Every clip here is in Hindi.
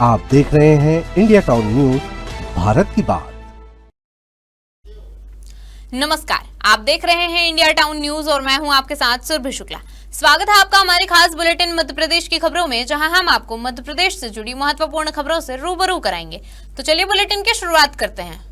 आप देख रहे हैं इंडिया टाउन न्यूज, भारत की बात। नमस्कार, आप देख रहे हैं इंडिया टाउन न्यूज और मैं हूं आपके साथ सुरभि शुक्ला। स्वागत है आपका हमारे खास बुलेटिन मध्य प्रदेश की खबरों में, जहां हम आपको मध्य प्रदेश से जुड़ी महत्वपूर्ण खबरों से रूबरू कराएंगे। तो चलिए बुलेटिन की शुरुआत करते हैं।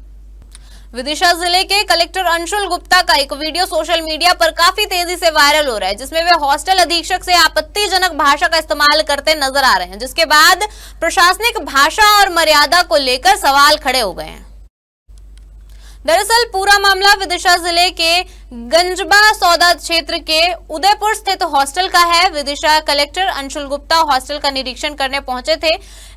विदिशा जिले के कलेक्टर अंशुल गुप्ता का एक वीडियो सोशल मीडिया पर काफी तेजी से वायरल हो रहा है, जिसमें वे हॉस्टल अधीक्षक से आपत्तिजनक भाषा का इस्तेमाल करते नजर आ रहे हैं, जिसके बाद प्रशासनिक भाषा और मर्यादा को लेकर सवाल खड़े हो गए हैं। दरअसल पूरा मामला विदिशा जिले के गंजबा सौदा क्षेत्र के उदयपुर स्थित हॉस्टल का है। विदिशा कलेक्टर अंशुल गुप्ता हॉस्टल का निरीक्षण करने पहुंचे थे।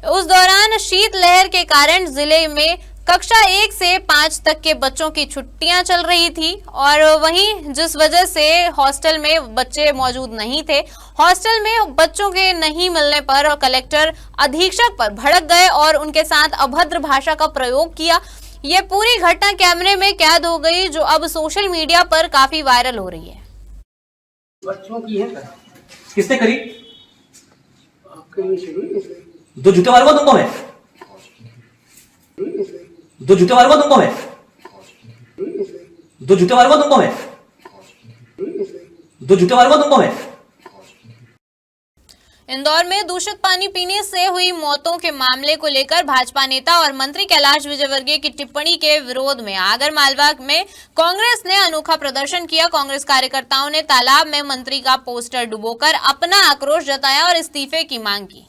उस दौरान शीत लहर के कारण जिले में कक्षा 1 से 5 तक के बच्चों की छुट्टियां चल रही थी और वहीं जिस वजह से हॉस्टल में बच्चे मौजूद नहीं थे, हॉस्टल में बच्चों के नहीं मिलने पर कलेक्टर अधीक्षक पर भड़क गए और उनके साथ अभद्र भाषा का प्रयोग किया। ये पूरी घटना कैमरे में कैद हो गई, जो अब सोशल मीडिया पर काफी वायरल हो रही है। बच्चों की है किसने करी? आपके दो जूते मारूंगा तुमको मैं, दो जूते मारूंगा तुमको मैं, दो जूते मारूंगा तुमको मैं, दो जूते मारूंगा तुमको मैं। इंदौर में दूषित पानी पीने से हुई मौतों के मामले को लेकर भाजपा नेता और मंत्री कैलाश विजयवर्गीय की टिप्पणी के विरोध में आगरमालवा में कांग्रेस ने अनोखा प्रदर्शन किया। कांग्रेस कार्यकर्ताओं ने तालाब में मंत्री का पोस्टर डुबोकर अपना आक्रोश जताया और इस्तीफे की मांग की।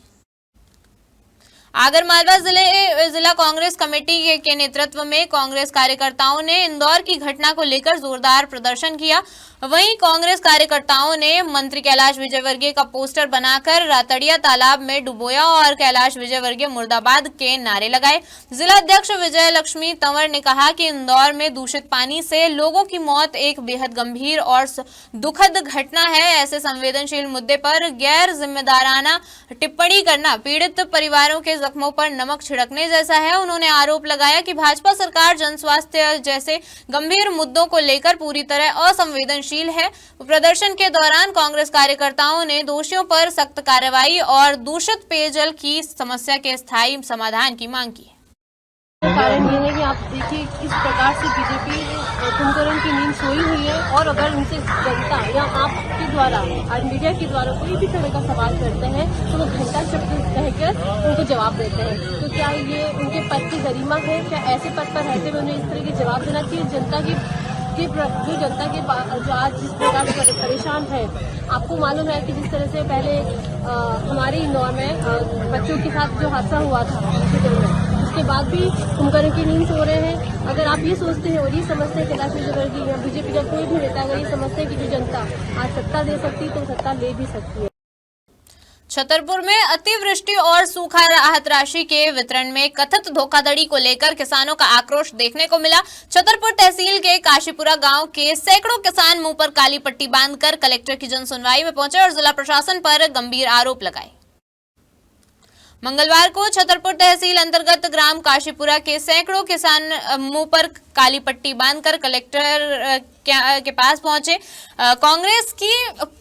आगरमालवा जिला कांग्रेस कमेटी के नेतृत्व में कांग्रेस कार्यकर्ताओं ने इंदौर की घटना को लेकर जोरदार प्रदर्शन किया। वहीं कांग्रेस कार्यकर्ताओं ने मंत्री कैलाश विजयवर्गीय का पोस्टर बनाकर रातड़िया तालाब में डुबोया और कैलाश विजयवर्गीय मुर्दाबाद के नारे लगाए। जिला अध्यक्ष विजय लक्ष्मी तंवर ने कहा कि इंदौर में दूषित पानी से लोगों की मौत एक बेहद गंभीर और दुखद घटना है। ऐसे संवेदनशील मुद्दे पर गैर जिम्मेदाराना टिप्पणी करना पीड़ित परिवारों के जख्मों पर नमक छिड़कने जैसा है। उन्होंने आरोप लगाया कि भाजपा सरकार जन स्वास्थ्य जैसे गंभीर मुद्दों को लेकर पूरी तरह असंवेदनशील है। प्रदर्शन के दौरान कांग्रेस कार्यकर्ताओं ने दोषियों पर सख्त कार्रवाई और दूषित पेयजल की समस्या के स्थायी समाधान की मांग की। कारण ये है कि आप देखिए किस प्रकार से बीजेपी कुंभकर्ण की नींद सोई हुई है और अगर उनसे जनता या आपके द्वारा और मीडिया के द्वारा कोई भी तरह का सवाल करते हैं तो वो घंटा चुप रहकर उनको जवाब देते हैं। तो क्या ये उनके पद की गरिमा है? क्या ऐसे पद पर रहते हुए उन्हें इस तरह के जवाब देना चाहिए? जनता की जो जनता के जो आज जिस प्रकार से परेशान है, आपको मालूम है कि जिस तरह से पहले हमारे इंदौर में बच्चों के साथ जो हादसा हुआ था हॉस्पिटल में, उसके बाद भी कुंभकर्ण की नींद सो रहे हैं। अगर आप ये सोचते हैं और ये समझते हैं कैलाश विजयवर्गीय या बीजेपी का कोई भी नेता अगर ये समझते हैं कि जो जनता आज सत्ता दे सकती है तो सत्ता ले भी सकती है। छतरपुर में अतिवृष्टि और सूखा राहत राशि के वितरण में कथित धोखाधड़ी को लेकर किसानों का आक्रोश देखने को मिला। छतरपुर तहसील के काशीपुरा गांव के सैकड़ों किसान मुंह पर काली पट्टी बांधकर कलेक्टर की जनसुनवाई में पहुंचे और जिला प्रशासन पर गंभीर आरोप लगाए। मंगलवार को छतरपुर तहसील अंतर्गत ग्राम काशीपुरा के सैकड़ों किसान मुंह पर काली पट्टी बांधकर कलेक्टर के पास पहुंचे। कांग्रेस की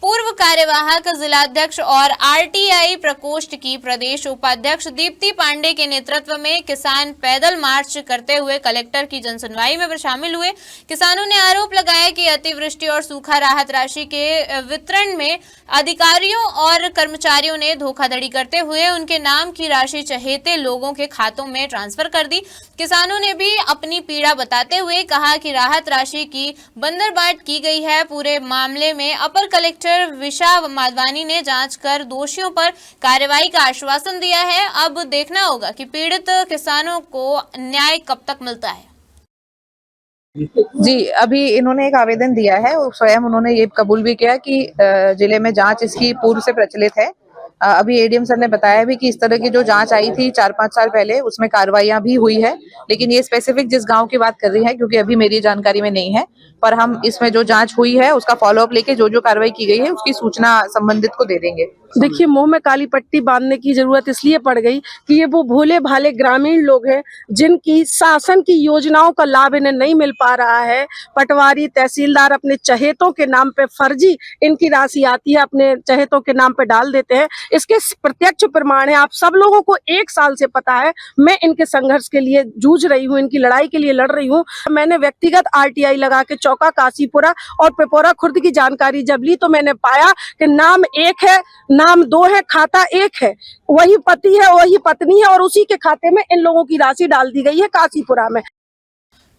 पूर्व कार्यवाहक जिलाध्यक्ष और आरटीआई प्रकोष्ठ की प्रदेश उपाध्यक्ष दीप्ति पांडे के नेतृत्व में किसान पैदल मार्च करते हुए कलेक्टर की जनसुनवाई में शामिल हुए। किसानों ने आरोप लगाया कि अतिवृष्टि और सूखा राहत राशि के वितरण में अधिकारियों और कर्मचारियों ने धोखाधड़ी करते हुए उनके नाम की राशि चहेते लोगों के खातों में ट्रांसफर कर दी। किसानों ने भी अपनी पीड़ा बताते हुए कहा कि राहत राशि की बंदरबाट की गई है। पूरे मामले में अपर कलेक्टर विशा माधवानी ने जांच कर दोषियों पर कार्रवाई का आश्वासन दिया है। अब देखना होगा कि पीड़ित किसानों को न्याय कब तक मिलता है। जी, अभी इन्होंने एक आवेदन दिया है और स्वयं उन्होंने ये कबूल भी किया कि जिले में जांच इसकी पूर्व से प्रचलित है। अभी एडीएम सर ने बताया भी कि इस तरह की जो जांच आई थी 4-5 साल पहले, उसमें कार्रवाइयां भी हुई है, लेकिन ये स्पेसिफिक जिस गांव की बात कर रही है क्योंकि अभी मेरी जानकारी में नहीं है, पर हम इसमें जो जांच हुई है उसका फॉलोअप लेके जो कार्रवाई की गई है उसकी सूचना संबंधित को दे देंगे। देखिए, मुंह में काली पट्टी बांधने की जरूरत इसलिए पड़ गई कि ये वो भोले भाले ग्रामीण लोग हैं जिनकी शासन की योजनाओं का लाभ इन्हें नहीं मिल पा रहा है। पटवारी तहसीलदार अपने चहेतों के नाम पे फर्जी इनकी राशि आती है, अपने चहेतों के नाम पे डाल देते हैं। इसके प्रत्यक्ष प्रमाण है, आप सब लोगों को 1 साल से पता है। मैं इनके संघर्ष के लिए जूझ रही हूँ, इनकी लड़ाई के लिए लड़ रही हूँ। मैंने व्यक्तिगत RTI लगा के चौका, काशीपुरा और पिपौरा खुर्द की जानकारी जब ली तो मैंने पाया कि नाम एक है, नाम 2 है, खाता 1 है। वही पति है, वही पत्नी है और उसी के खाते में इन लोगों की राशि डाल दी गई है काशीपुरा में।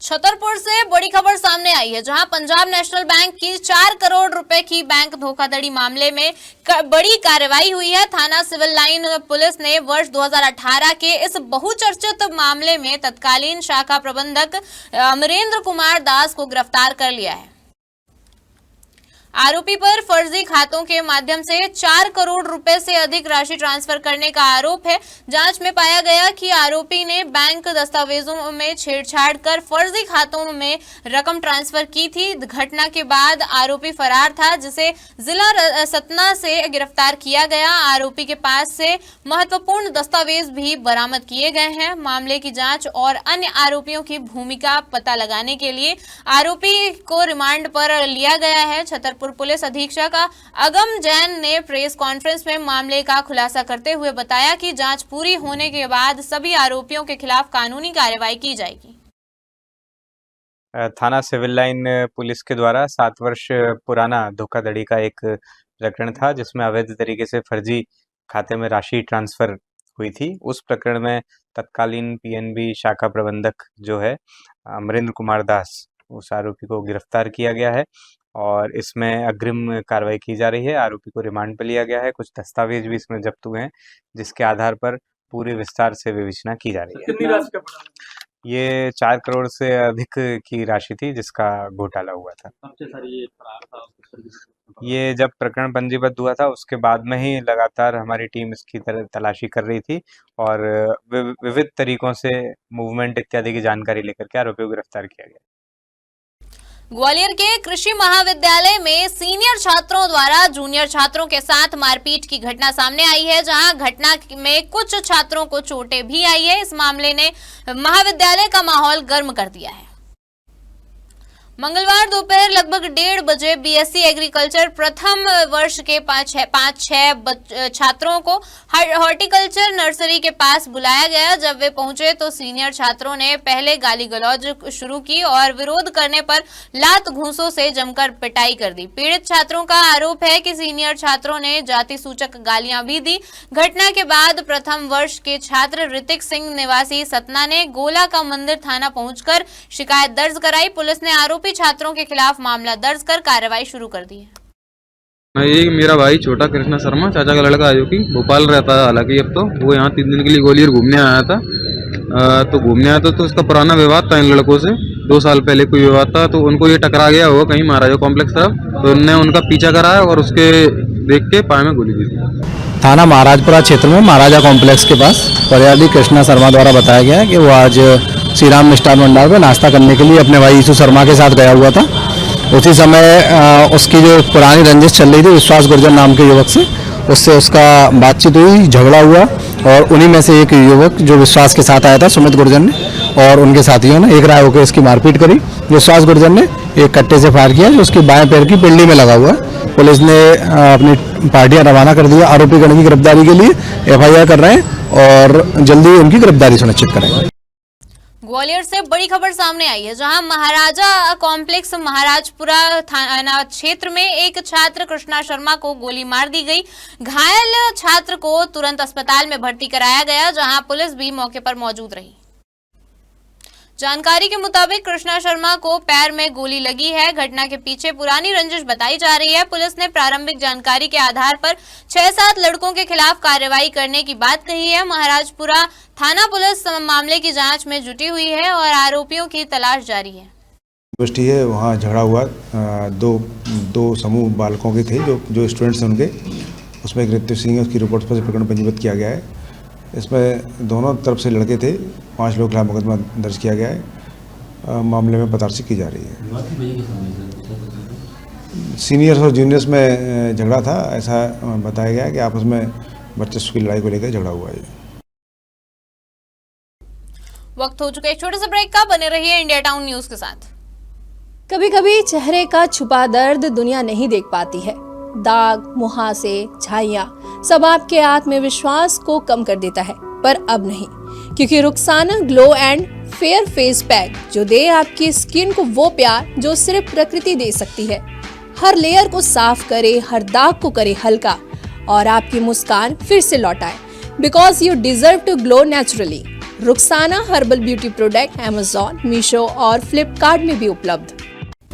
छतरपुर से बड़ी खबर सामने आई है, जहां पंजाब नेशनल बैंक की 4 करोड़ रुपए की बैंक धोखाधड़ी मामले में बड़ी कार्रवाई हुई है। थाना सिविल लाइन पुलिस ने वर्ष 2018 के इस बहुचर्चित मामले में तत्कालीन शाखा प्रबंधक अमरेंद्र कुमार दास को गिरफ्तार कर लिया है। आरोपी पर फर्जी खातों के माध्यम से 4 करोड़ रुपए से अधिक राशि ट्रांसफर करने का आरोप है। जांच में पाया गया कि आरोपी ने बैंक दस्तावेजों में छेड़छाड़ कर फर्जी खातों में रकम ट्रांसफर की थी। घटना के बाद आरोपी फरार था, जिसे जिला सतना से गिरफ्तार किया गया। आरोपी के पास से महत्वपूर्ण दस्तावेज भी बरामद किए गए हैं। मामले की जांच और अन्य आरोपियों की भूमिका पता लगाने के लिए आरोपी को रिमांड पर लिया गया है। छतरपुर पुलिस अधीक्षक अगम जैन ने प्रेस कॉन्फ्रेंस में मामले का खुलासा करते हुए बताया कि जांच पूरी होने के बाद सभी आरोपियों के खिलाफ कानूनी कार्रवाई की जाएगी। थाना सिविल लाइन पुलिस के द्वारा 7 वर्ष पुराना धोखाधड़ी का एक प्रकरण था, जिसमें अवैध तरीके से फर्जी खाते में राशि ट्रांसफर हुई थी। उस प्रकरण में तत्कालीन PNB शाखा प्रबंधक जो है अमरेंद्र कुमार दास, उस आरोपी को गिरफ्तार किया गया है और इसमें अग्रिम कार्रवाई की जा रही है। आरोपी को रिमांड पर लिया गया है। कुछ दस्तावेज भी इसमें जब्त हुए हैं, जिसके आधार पर पूरे विस्तार से विवेचना की जा रही है। कितनी राशि का पड़ा? ये 4 करोड़ से अधिक की राशि थी जिसका घोटाला हुआ था। सबसे सारी ये फरार था। ये जब प्रकरण पंजीबद्ध हुआ था उसके बाद में ही लगातार हमारी टीम इसकी तलाशी कर रही थी और विविध तरीकों से मूवमेंट इत्यादि की जानकारी लेकर के आरोपियों को गिरफ्तार किया गया। ग्वालियर के कृषि महाविद्यालय में सीनियर छात्रों द्वारा जूनियर छात्रों के साथ मारपीट की घटना सामने आई है, जहां घटना में कुछ छात्रों को चोटें भी आई है। इस मामले ने महाविद्यालय का माहौल गर्म कर दिया है। मंगलवार दोपहर लगभग 1:30 बजे BSc एग्रीकल्चर प्रथम वर्ष के 5-6 छात्रों को हॉर्टिकल्चर नर्सरी के पास बुलाया गया। जब वे पहुंचे तो सीनियर छात्रों ने पहले गाली गलौज शुरू की और विरोध करने पर लात घूंसों से जमकर पिटाई कर दी। पीड़ित छात्रों का आरोप है कि सीनियर छात्रों ने जाति सूचक गालियां भी दी। घटना के बाद प्रथम वर्ष के छात्र ऋतिक सिंह निवासी सतना ने गोला का मंदिर थाना पहुंचकर शिकायत दर्ज कराई। पुलिस ने आरोपी छात्रों के खिलाफ मामला दर्ज कर कार्रवाई शुरू कर दी है। ये मेरा भाई छोटा कृष्णा शर्मा, चाचा का लड़का है, जो कि भोपाल रहता है। हालांकि अब तो वो यहाँ 3 दिन के लिए ग्वालियर घूमने आया था। तो घूमने आया था तो उसका पुराना विवाद था इन लड़कों से। 2 साल पहले कोई विवाद था, तो उनको ये टकरा गया होगा कहीं महाराजा कॉम्प्लेक्स तरफ, तो उन्होंने उनका पीछा कराया और उसके देख के पाए में गोली दी थी। थाना महाराजपुरा क्षेत्र में महाराजा कॉम्प्लेक्स के पास फरियादी कृष्णा शर्मा द्वारा बताया गया है कि वो आज श्री राम मिष्ठान भंडार में नाश्ता करने के लिए अपने भाई यीशु शर्मा के साथ गया हुआ था। उसी समय उसकी जो पुरानी रंजिश चल रही थी विश्वास गुर्जर नाम के युवक से, उससे उसका बातचीत हुई, झगड़ा हुआ और उन्हीं में से एक युवक जो विश्वास के साथ आया था, सुमित गुर्जर ने, और उनके साथियों ने एक राय होकर इसकी मारपीट करी। विश्वास गुर्जर ने एक कट्टे से फायर किया जो उसके बाएं पैर की पिंडली में लगा हुआ है। पुलिस ने अपनी पार्टियां रवाना कर दिया। आरोपी गण की गिरफ्तारी के लिए FIR कर रहे हैं और जल्दी उनकी गिरफ्तारी सुनिश्चित करेंगे। ग्वालियर से बड़ी खबर सामने आई है, जहां महाराजा कॉम्प्लेक्स महाराजपुरा थाना क्षेत्र में एक छात्र कृष्णा शर्मा को गोली मार दी गई। घायल छात्र को तुरंत अस्पताल में भर्ती कराया गया, जहां पुलिस भी मौके पर मौजूद रही। जानकारी के मुताबिक कृष्णा शर्मा को पैर में गोली लगी है। घटना के पीछे पुरानी रंजिश बताई जा रही है। पुलिस ने प्रारंभिक जानकारी के आधार पर 6-7 लड़कों के खिलाफ कार्रवाई करने की बात कही है। महाराजपुरा थाना पुलिस मामले की जांच में जुटी हुई है और आरोपियों की तलाश जारी है। यूनिवर्सिटी है, वहाँ झगड़ा हुआ। दो समूह बालकों के थे जो स्टूडेंट्स हैं उनके, उसमें एक ऋतिक सिंह है, उसकी रिपोर्ट पर प्रकरण पंजीबद्ध किया गया है। इसमें दोनों तरफ से लड़के थे। 5 लोग के खिलाफ मुकदमा दर्ज किया गया है। मामले में पतारसी की जा रही है। सीनियर्स और जूनियर्स में झगड़ा था, ऐसा बताया गया कि आपस में वर्चस्व की लड़ाई को लेकर झगड़ा हुआ है। वक्त हो चुका है एक छोटे से ब्रेक का, बने रहिए इंडिया टाउन न्यूज के साथ। कभी कभी चेहरे का छुपा दर्द दुनिया नहीं देख पाती है। दाग, मुहासे, झाइयां सब आपके आत्मविश्वास को कम कर देता है, पर अब नहीं, क्योंकि Rukhsana glow and fair face pack जो दे आपकी स्किन को वो प्यार जो सिर्फ प्रकृति दे सकती है। हर लेयर को साफ करे, हर दाग को करे हल्का और आपकी मुस्कान फिर से लौटाए, because you deserve to glow naturally. Rukhsana herbal beauty product Amazon, Meesho और फ्लिपकार्ट में भी उपलब्ध।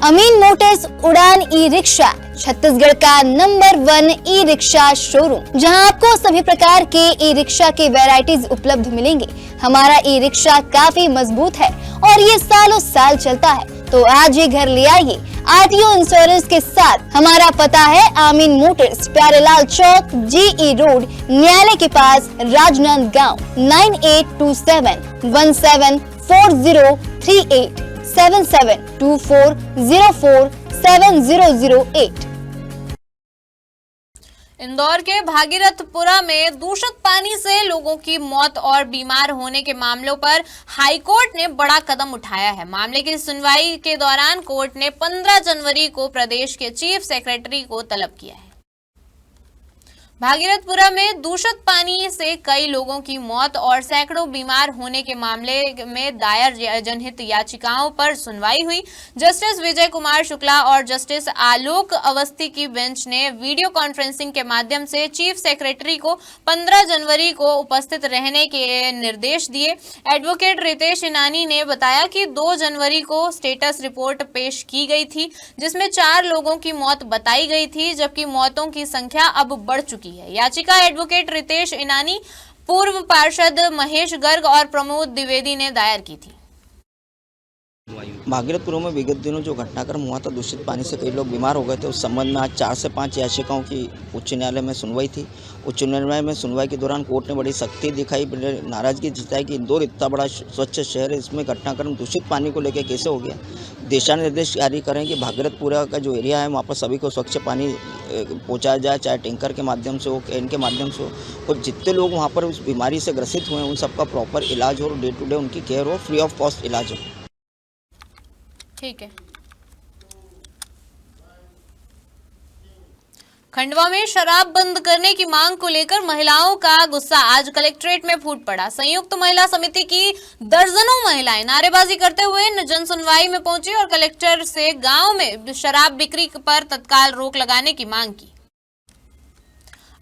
अमीन मोटर्स उड़ान ई रिक्शा छत्तीसगढ़ का नंबर 1 ई रिक्शा शोरूम, जहां आपको सभी प्रकार के ई रिक्शा के वैरायटीज उपलब्ध मिलेंगे। हमारा ई रिक्शा काफी मजबूत है और ये सालों साल चलता है, तो आज ही घर ले आइए आरटीओ इंश्योरेंस के साथ। हमारा पता है अमीन मोटर्स, प्यारेलाल चौक, जीई रोड, न्यायालय के पास, राजनांदगांव। 9827174038 7724047008। इंदौर के भागीरथपुरा में दूषित पानी से लोगों की मौत और बीमार होने के मामलों पर हाईकोर्ट ने बड़ा कदम उठाया है। मामले की सुनवाई के दौरान कोर्ट ने 15 जनवरी को प्रदेश के चीफ सेक्रेटरी को तलब किया है। भागीरथपुरा में दूषित पानी से कई लोगों की मौत और सैकड़ों बीमार होने के मामले में दायर जनहित याचिकाओं पर सुनवाई हुई। जस्टिस विजय कुमार शुक्ला और जस्टिस आलोक अवस्थी की बेंच ने वीडियो कॉन्फ्रेंसिंग के माध्यम से चीफ सेक्रेटरी को 15 जनवरी को उपस्थित रहने के निर्देश दिए। एडवोकेट रितेश इनानी ने बताया कि 2 जनवरी को स्टेटस रिपोर्ट पेश की गई थी, जिसमें 4 लोगों की मौत बताई गई थी, जबकि मौतों की संख्या अब बढ़ चुकी है। याचिका एडवोकेट रितेश इनानी, पूर्व पार्षद महेश गर्ग और प्रमोद द्विवेदी ने दायर की थी। भागीरथपुर में विगत दिनों जो घटनाक्रम हुआ था, दूषित पानी से कई लोग बीमार हो गए थे, उस संबंध में आज 4 से 5 याचिकाओं की उच्च न्यायालय में सुनवाई थी। उच्च न्यायालय में सुनवाई के दौरान कोर्ट ने बड़ी सख्ती दिखाई, नाराजगी जताई कि इंदौर इतना बड़ा स्वच्छ शहर है, इसमें घटनाक्रम दूषित पानी को लेकर कैसे हो गया। दिशा निर्देश जारी करें कि भागीरथपुरा का जो एरिया है वहाँ पर सभी को स्वच्छ पानी पहुँचाया जाए, चाहे टैंकर के माध्यम से हो, कैन के माध्यम से हो, और जितने लोग वहाँ पर उस बीमारी से ग्रसित हुए हैं उन सबका प्रॉपर इलाज हो, डे टू डे उनकी केयर हो, फ्री ऑफ कॉस्ट इलाज हो। ठीक है। खंडवा में शराब बंद करने की मांग को लेकर महिलाओं का गुस्सा आज कलेक्ट्रेट में फूट पड़ा। संयुक्त महिला समिति की दर्जनों महिलाएं नारेबाजी करते हुए जन सुनवाई में पहुंची और कलेक्टर से गांव में शराब बिक्री पर तत्काल रोक लगाने की मांग की।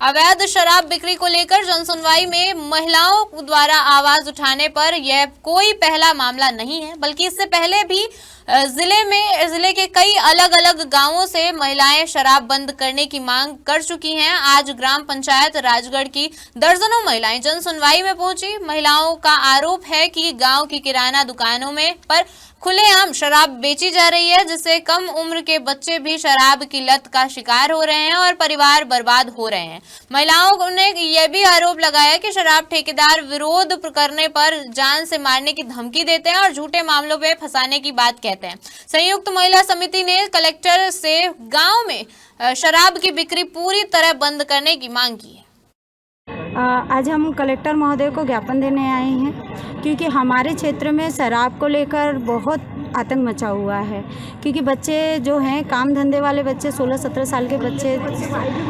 अवैध शराब बिक्री को लेकर जन सुनवाई में महिलाओं द्वारा आवाज उठाने पर यह कोई पहला मामला नहीं है, बल्कि इससे पहले भी जिले के कई अलग अलग गांवों से महिलाएं शराब बंद करने की मांग कर चुकी हैं। आज ग्राम पंचायत राजगढ़ की दर्जनों महिलाएं जन सुनवाई में पहुंची। महिलाओं का आरोप है कि गांव की किराना दुकानों में पर खुलेआम शराब बेची जा रही है, जिससे कम उम्र के बच्चे भी शराब की लत का शिकार हो रहे हैं और परिवार बर्बाद हो रहे हैं। महिलाओं ने यह भी आरोप लगाया कि शराब ठेकेदार विरोध करने पर जान से मारने की धमकी देते हैं और झूठे मामलों पे फंसाने की बात कहते हैं। संयुक्त महिला समिति ने कलेक्टर से गांव में शराब की बिक्री पूरी तरह बंद करने की मांग की है। आज हम कलेक्टर महोदय को ज्ञापन देने आए हैं, क्योंकि हमारे क्षेत्र में शराब को लेकर बहुत आतंक मचा हुआ है। क्योंकि बच्चे जो हैं, काम धंधे वाले बच्चे, 16-17 साल के बच्चे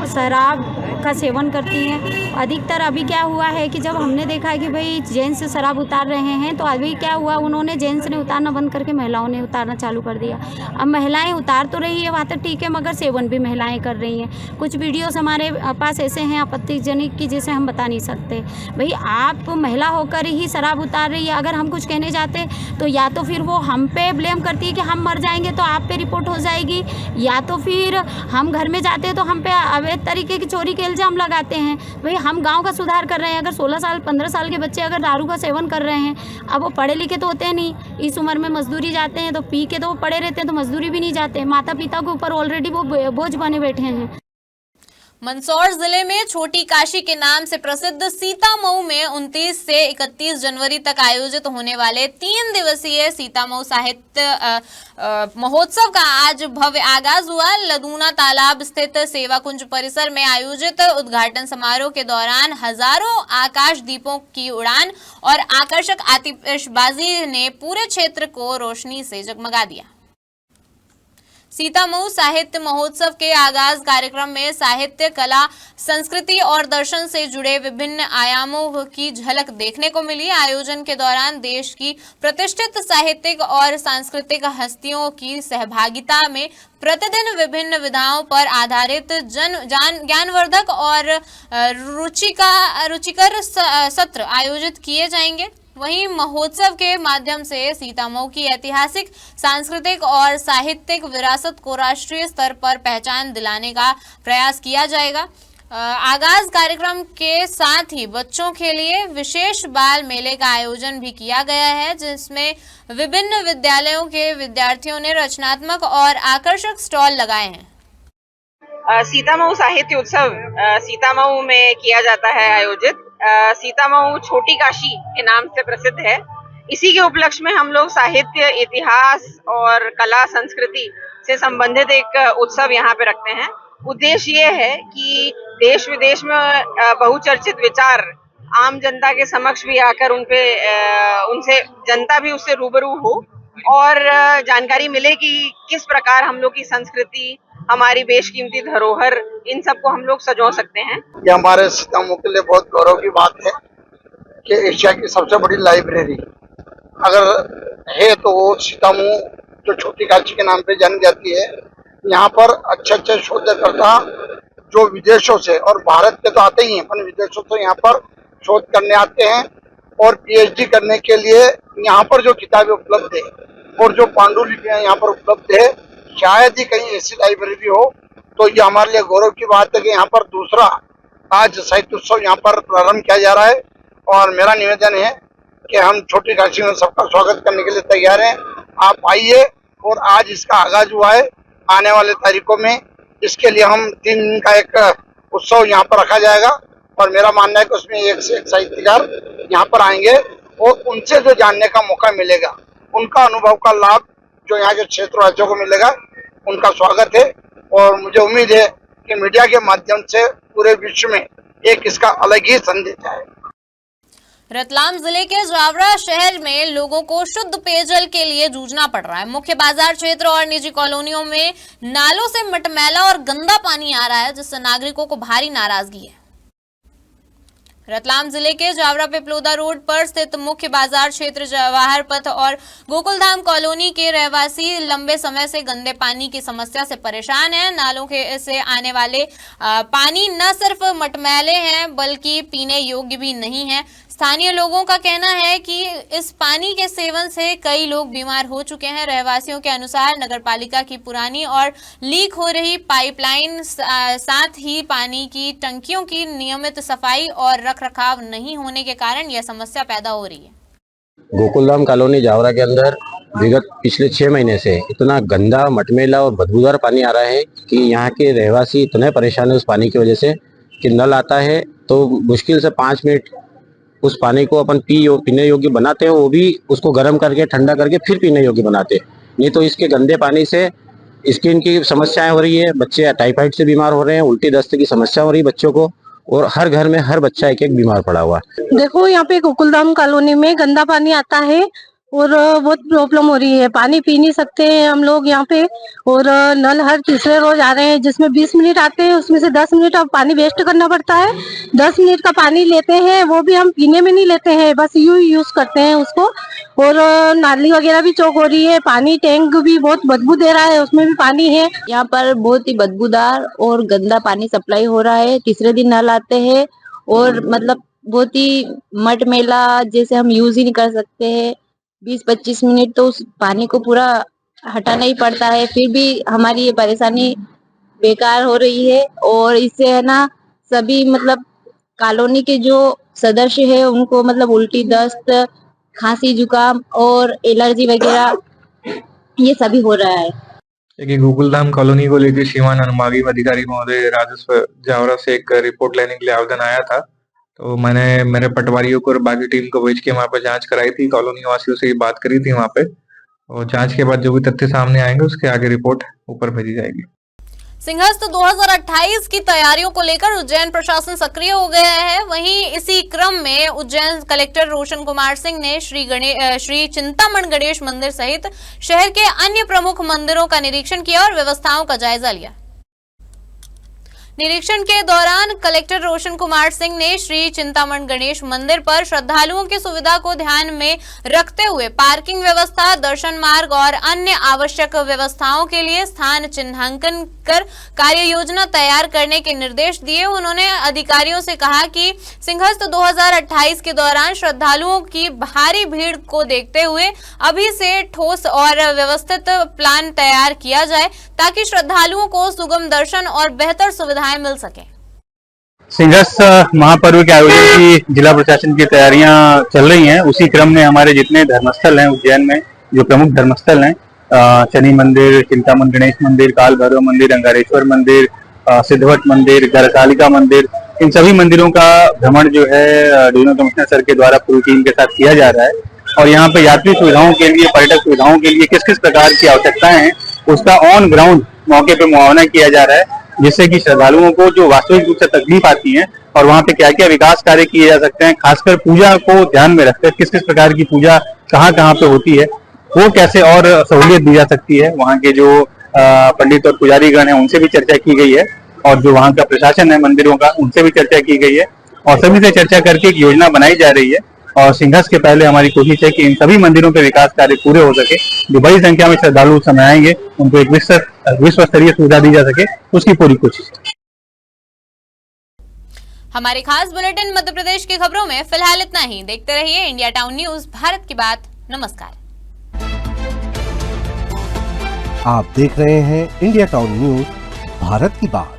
शराब का सेवन करती हैं। अधिकतर अभी क्या हुआ है कि जब हमने देखा कि भाई जेंट्स शराब उतार रहे हैं, तो अभी क्या हुआ, उन्होंने जेंट्स ने उतारना बंद करके महिलाओं ने उतारना चालू कर दिया। अब महिलाएं उतार तो रही है, बात तो ठीक है, मगर सेवन भी महिलाएं कर रही हैं। कुछ वीडियोस हमारे पास ऐसे हैं आपत्तिजनक कि जिसे हम बता नहीं सकते। भाई आप महिला होकर ही शराब उतार रही है, अगर हम कुछ कहने जाते तो या तो फिर वो हम पे ब्लेम करती है कि हम मर जाएंगे तो आप पे रिपोर्ट हो जाएगी, या तो फिर हम घर में जाते हैं तो हम पे अवैध तरीके की चोरी के इल्जाम लगाते हैं। भाई हम गांव का सुधार कर रहे हैं, अगर 16 साल 15 साल के बच्चे अगर दारू का सेवन कर रहे हैं, अब वो पढ़े लिखे तो होते नहीं, इस उम्र में मजदूरी जाते हैं, तो पी के तो वो पढ़े रहते हैं, तो मजदूरी भी नहीं जाते, माता पिता के ऊपर ऑलरेडी वो बोझ बने बैठे हैं। मंदसौर जिले में छोटी काशी के नाम से प्रसिद्ध सीतामऊ में 29 से 31 जनवरी तक आयोजित होने वाले 3 दिवसीय सीतामऊ साहित्य महोत्सव का आज भव्य आगाज हुआ। लदूना तालाब स्थित सेवा कुंज परिसर में आयोजित उद्घाटन समारोह के दौरान हजारों आकाश दीपों की उड़ान और आकर्षक आतिशबाजी ने पूरे क्षेत्र को रोशनी से जगमगा दिया। सीतामऊ साहित्य महोत्सव के आगाज कार्यक्रम में साहित्य, कला, संस्कृति और दर्शन से जुड़े विभिन्न आयामों की झलक देखने को मिली। आयोजन के दौरान देश की प्रतिष्ठित साहित्यिक और सांस्कृतिक हस्तियों की सहभागिता में प्रतिदिन विभिन्न विधाओं पर आधारित ज्ञानवर्धक और रुचिकर सत्र आयोजित किए जाएंगे। वहीं महोत्सव के माध्यम से सीतामऊ की ऐतिहासिक, सांस्कृतिक और साहित्यिक विरासत को राष्ट्रीय स्तर पर पहचान दिलाने का प्रयास किया जाएगा। आगाज कार्यक्रम के साथ ही बच्चों के लिए विशेष बाल मेले का आयोजन भी किया गया है, जिसमें विभिन्न विद्यालयों के विद्यार्थियों ने रचनात्मक और आकर्षक स्टॉल लगाए हैं। सीतामऊ साहित्य उत्सव सीतामऊ में किया जाता है आयोजित। सीतामऊ छोटी काशी के नाम से प्रसिद्ध है। इसी के उपलक्ष्य में हम लोग साहित्य, इतिहास और कला संस्कृति से संबंधित एक उत्सव यहाँ पे रखते हैं। उद्देश्य ये है कि देश विदेश में बहुचर्चित विचार आम जनता के समक्ष भी आकर उनसे जनता भी उससे रूबरू हो और जानकारी मिले कि किस प्रकार हम लोग की संस्कृति, हमारी बेशकीमती धरोहर, इन सबको हम लोग सजो सकते हैं। ये हमारे सीतामऊ के लिए बहुत गौरव की बात है कि एशिया की सबसे बड़ी लाइब्रेरी अगर है तो वो सीतामऊ जो छोटी काशी के नाम पे जानी जाती है। यहाँ पर अच्छे शोधकर्ता जो विदेशों से और भारत के तो आते ही हैं, पर विदेशों से यहाँ पर शोध करने आते हैं और पीएचडी करने के लिए यहाँ पर जो किताबें उपलब्ध है और जो पांडुलिपियां यहाँ पर उपलब्ध है, शायद ही कहीं ऐसी लाइब्रेरी हो। तो ये हमारे लिए गौरव की बात है कि यहाँ पर दूसरा आज साहित्य उत्सव यहाँ पर प्रारंभ किया जा रहा है और मेरा निवेदन है कि हम छोटी काशी में सबका स्वागत करने के लिए तैयार हैं। आप आइए और आज इसका आगाज हुआ है। आने वाले तारीखों में इसके लिए हम 3 दिन का एक उत्सव यहाँ पर रखा जाएगा और मेरा मानना है कि उसमें एक से एक साहित्यकार यहाँ पर आएंगे और उनसे जो जानने का मौका मिलेगा, उनका अनुभव का लाभ जो यहाँ के क्षेत्र राज्यों को मिलेगा, उनका स्वागत है। और मुझे उम्मीद है कि मीडिया के माध्यम से पूरे विश्व में एक इसका अलग ही संदेश है। रतलाम जिले के जावरा शहर में लोगों को शुद्ध पेयजल के लिए जूझना पड़ रहा है। मुख्य बाजार क्षेत्र और निजी कॉलोनियों में नालों से मटमैला और गंदा पानी आ रहा है, जिससे नागरिकों को भारी नाराजगी है। रतलाम जिले के जावरा पिपलोदा रोड पर स्थित मुख्य बाजार क्षेत्र जवाहर पथ और गोकुलधाम कॉलोनी के रहवासी लंबे समय से गंदे पानी की समस्या से परेशान हैं। नालों के से आने वाले पानी न सिर्फ मटमैले हैं बल्कि पीने योग्य भी नहीं है। स्थानीय लोगों का कहना है कि इस पानी के सेवन से कई लोग बीमार हो चुके हैं। रहवासियों के अनुसार नगरपालिका की पुरानी और लीक हो रही पाइपलाइन, साथ ही पानी की टंकियों की नियमित सफाई और रखरखाव नहीं होने के कारण यह समस्या पैदा हो रही है। गोकुलधाम कॉलोनी जावरा के अंदर विगत पिछले 6 महीने से इतना गंदा, मटमेला और बदबूदार पानी आ रहा है कि यहाँ के रहवासी इतने परेशान है उस पानी की वजह से कि नल आता है तो मुश्किल से 5 मिनट उस पानी को अपन पीने योग्य बनाते हैं, वो भी उसको गर्म करके ठंडा करके फिर पीने योग्य बनाते हैं। नहीं तो इसके गंदे पानी से स्किन की समस्याएं हो रही है, बच्चे टाइफाइड से बीमार हो रहे हैं, उल्टी दस्त की समस्या हो रही है बच्चों को, और हर घर में हर बच्चा एक बीमार पड़ा हुआ है। देखो यहाँ पे गोकुलधाम कॉलोनी में गंदा पानी आता है और बहुत प्रॉब्लम हो रही है। पानी पी नहीं सकते हैं हम लोग यहाँ पे, और नल हर तीसरे रोज आ रहे हैं, जिसमें 20 मिनट आते हैं उसमें से 10 मिनट अब पानी वेस्ट करना पड़ता है। 10 मिनट का पानी लेते हैं वो भी हम पीने में नहीं लेते हैं, बस यूज करते हैं उसको। और नाली वगैरह भी चौक हो रही है, पानी टैंक भी बहुत बदबू दे रहा है, उसमें भी पानी है। यहाँ पर बहुत ही बदबूदार और गंदा पानी सप्लाई हो रहा है। तीसरे दिन नल आते हैं और मतलब बहुत ही मटमेला, जैसे हम यूज ही नहीं कर सकते हैं। 20-25 मिनट तो उस पानी को पूरा हटाना ही पड़ता है, फिर भी हमारी ये परेशानी बेकार हो रही है। और इससे है ना सभी मतलब कॉलोनी के जो सदस्य है उनको मतलब उल्टी दस्त, खांसी, जुकाम और एलर्जी वगैरह ये सभी हो रहा है। देखिए, गोकुलधाम कॉलोनी को लेकर श्रीमान अनुभागीय अधिकारी महोदय राजस्व जावरा से एक रिपोर्ट लेने के लिए आवेदन आया था। तो मैंने मेरे पटवारियों को और बाकी टीम को भेज के वहाँ पे जांच कराई थी, कॉलोनी वासियों से बात करी थी वहाँ पे, और जांच के बाद जो भी तथ्य सामने आएंगे उसके आगे रिपोर्ट ऊपर भेजी जाएगी। सिंहस्थ 2028 की तैयारियों को लेकर उज्जैन प्रशासन सक्रिय हो गया है। वहीं इसी क्रम में उज्जैन कलेक्टर रोशन कुमार सिंह ने श्री चिंतामण गणेश मंदिर सहित शहर के अन्य प्रमुख मंदिरों का निरीक्षण किया और व्यवस्थाओं का जायजा लिया। निरीक्षण के दौरान कलेक्टर रोशन कुमार सिंह ने श्री चिंतामण गणेश मंदिर पर श्रद्धालुओं की सुविधा को ध्यान में रखते हुए पार्किंग व्यवस्था, दर्शन मार्ग और अन्य आवश्यक व्यवस्थाओं के लिए स्थान चिन्हांकन कर कार्य योजना तैयार करने के निर्देश दिए। उन्होंने अधिकारियों से कहा कि सिंहस्थ 2028 के दौरान श्रद्धालुओं की भारी भीड़ को देखते हुए अभी से ठोस और व्यवस्थित प्लान तैयार किया जाए ताकि श्रद्धालुओं को सुगम दर्शन और बेहतर सुविधाएं मिल सके। सिंहस्थ महापर्व के आयोजन की जिला प्रशासन की तैयारियां चल रही हैं। उसी क्रम में हमारे जितने धर्मस्थल हैं उज्जैन में, जो प्रमुख धर्मस्थल हैं, शनि मंदिर, चिंतामण गणेश मंदिर, काल भैरव मंदिर, अंगारेश्वर मंदिर, सिद्धवट मंदिर, गढ़कालिका मंदिर, इन सभी मंदिरों का भ्रमण जो है डिविजनल कमिश्नर सर के द्वारा पूरी टीम के साथ किया जा रहा है। और यहाँ पे यात्री सुविधाओं के लिए, पर्यटक सुविधाओं के लिए किस किस प्रकार की आवश्यकताएं हैं उसका ऑन ग्राउंड मौके पे मुआयना किया जा रहा है, जिससे कि श्रद्धालुओं को जो वास्तविक रूप से तकलीफ आती है और वहाँ पे क्या क्या विकास कार्य किए जा सकते हैं, खासकर पूजा को ध्यान में रखकर किस किस प्रकार की पूजा कहाँ कहाँ पे होती है, वो कैसे और सहूलियत दी जा सकती है। वहाँ के जो पंडित और पुजारी गण हैं उनसे भी चर्चा की गई है, और जो वहाँ का प्रशासन है मंदिरों का उनसे भी चर्चा की गई है, और सभी से चर्चा करके एक योजना बनाई जा रही है। और सिंहस्थ के पहले हमारी कोशिश है कि इन सभी मंदिरों के विकास कार्य पूरे हो सके। जो बड़ी संख्या में श्रद्धालु उस समय आएंगे उनको एक विश्व स्तरीय सुविधा दी जा सके, उसकी पूरी कोशिश है। हमारे खास बुलेटिन मध्य प्रदेश की खबरों में फिलहाल इतना ही। देखते रहिए इंडिया टाउन न्यूज, भारत की बात। नमस्कार। आप देख रहे हैं इंडिया टाउन न्यूज, भारत की बात।